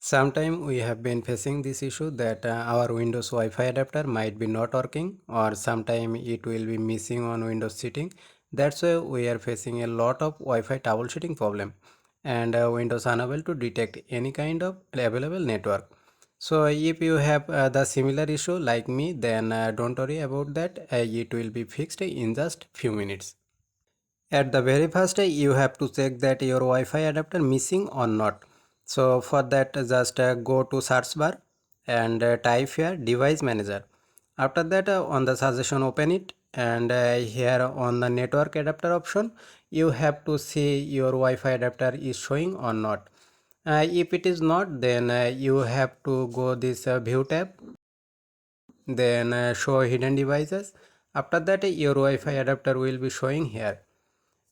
Sometime we have been facing this issue that our Windows Wi-Fi adapter might be not working, or sometime it will be missing on Windows setting. That's why we are facing a lot of Wi-Fi troubleshooting problem, and Windows unable to detect any kind of available network. So if you have the similar issue like me, then don't worry about that. It will be fixed in just few minutes. At the very first, you have to check that your Wi-Fi adapter missing or not. So for that, just go to search bar and type here device manager. After that, on the suggestion, open it, and here on the network adapter option, you have to see your Wi-Fi adapter is showing or not. If it is not, then you have to go this view tab, then show hidden devices. After that, your Wi-Fi adapter will be showing here.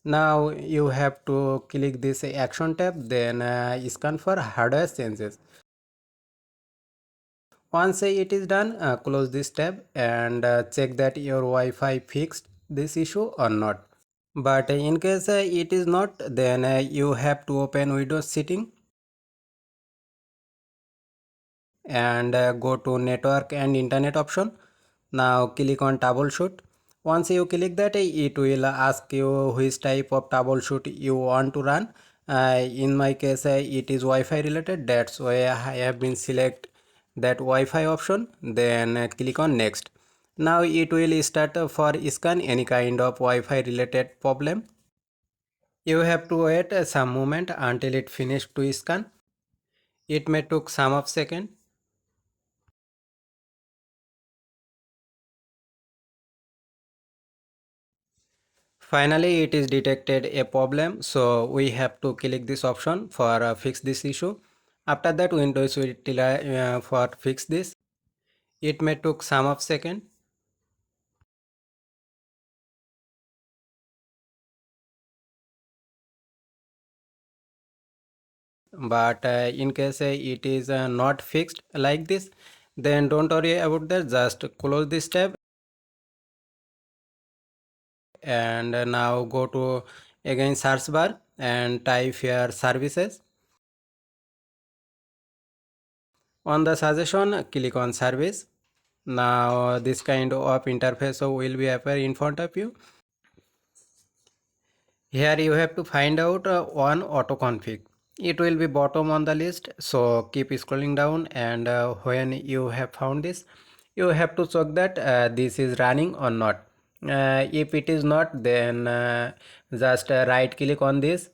Now you have to click this action tab, then scan for hardware changes. Once it is done, close this tab and check that your Wi-Fi fixed this issue or not. But in case it is not, then you have to open Windows setting and go to network and internet option. Now click on troubleshoot. Once you click that, it will ask you which type of troubleshoot you want to run. In my case, it is Wi-Fi related. That's why I have been select that Wi-Fi option. Then click on next. Now it will start for scan any kind of Wi-Fi related problem. You have to wait some moment until it finished to scan. It may took some of second. Finally, it is detected a problem, so we have to click this option for fix this issue. After that, Windows will tell for fix this. It may took some of second. But in case it is not fixed like this, then don't worry about that. Just close this tab and now go to again search bar and type here services. On the suggestion, click on service. Now this kind of interface will be appear in front of you. Here you have to find out one auto config. It will be bottom on the list, so keep scrolling down, and when you have found this, you have to check that this is running or not. If it is not, then just right click on this.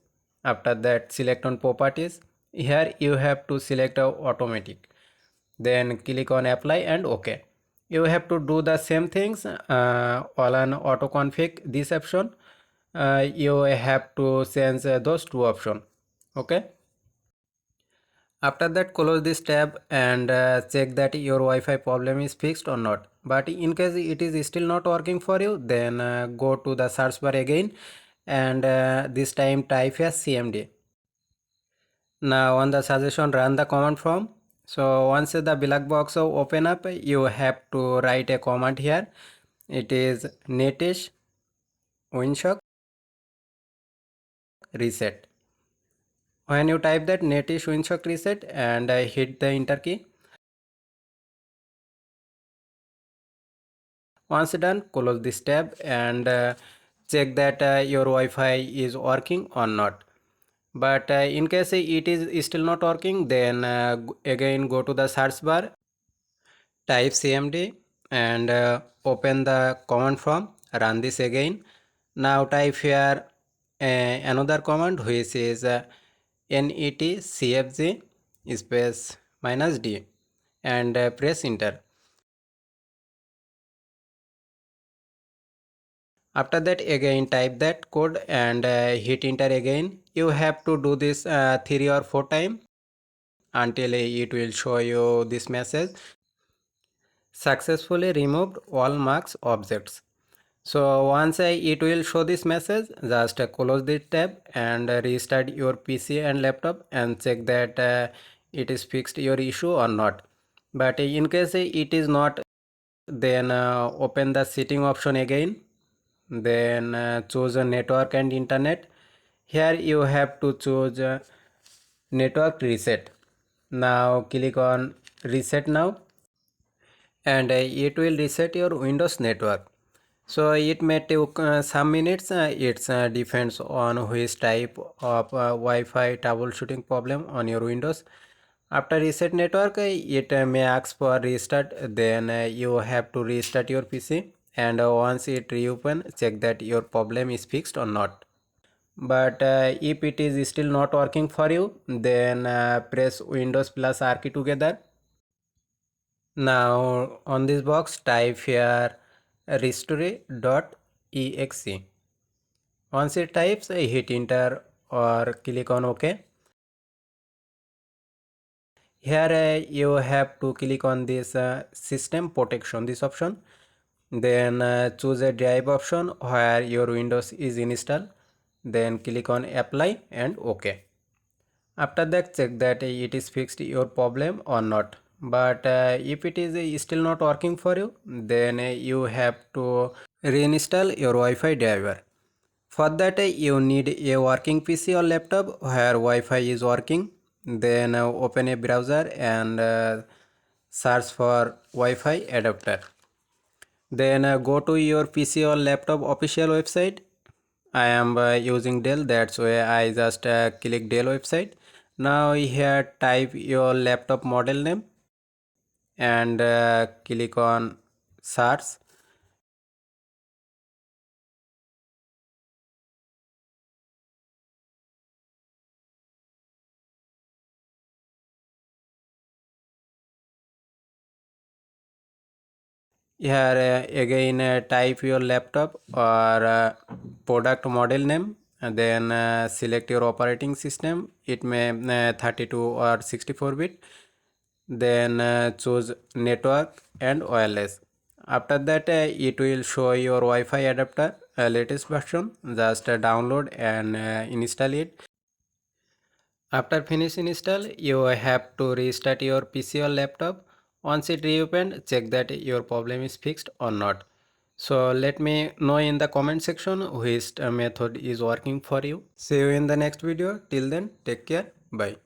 After that, select on properties. Here you have to select automatic, then click on apply and OK. You have to do the same things all on auto config this option. You have to change those two options. Okay, after that, close this tab and check that your Wi-Fi problem is fixed or not. But in case it is still not working for you, then go to the search bar again and this time type as cmd. Now on the suggestion, run the command form. So once the black box open up, you have to write a command here. It is netish winshock reset. When you type that netish winshock reset and hit the enter key, once done, close this tab and check that your Wi-Fi is working or not. But in case it is still not working, then again go to the search bar, type cmd and open the command form, run this again. Now type here another command which is netcfg space minus d and press enter. After that, again type that code and hit enter again. You have to do this 3 or 4 times until it will show you this message: successfully removed all marks objects. So once it will show this message, just close this tab and restart your PC and laptop and check that it is fixed your issue or not. But in case it is not, then open the setting option again, then choose a network and internet. Here you have to choose network reset. Now click on reset now, and it will reset your Windows network. So it may take some minutes. It depends on which type of Wi-Fi troubleshooting problem on your Windows. After reset network, it may ask for restart. Then you have to restart your PC, and once it reopen, check that your problem is fixed or not. But if it is still not working for you, then press Windows plus R key together. Now on this box type here restore.exe. Once it types, hit enter or click on OK. Here you have to click on this system protection, this option. Then choose a drive option where your Windows is installed. Then click on apply and OK. After that, check that it is fixed your problem or not. But if it is still not working for you, then you have to reinstall your Wi-Fi driver. For that, you need a working PC or laptop where Wi-Fi is working. Then open a browser and search for Wi-Fi adapter. Then go to your PC or laptop official website. I am using Dell, that's why I just click Dell website. Now here type your laptop model name and click on search. Here again type your laptop or product model name, and then select your operating system. It may 32 or 64 bit. Then choose network and wireless. After that it will show your Wi-Fi adapter latest version. Just download and install it. After finish install, you have to restart your PC or laptop. Once it reopened, check that your problem is fixed or not. So let me know in the comment section which method is working for you. See you in the next video. Till then, take care. Bye.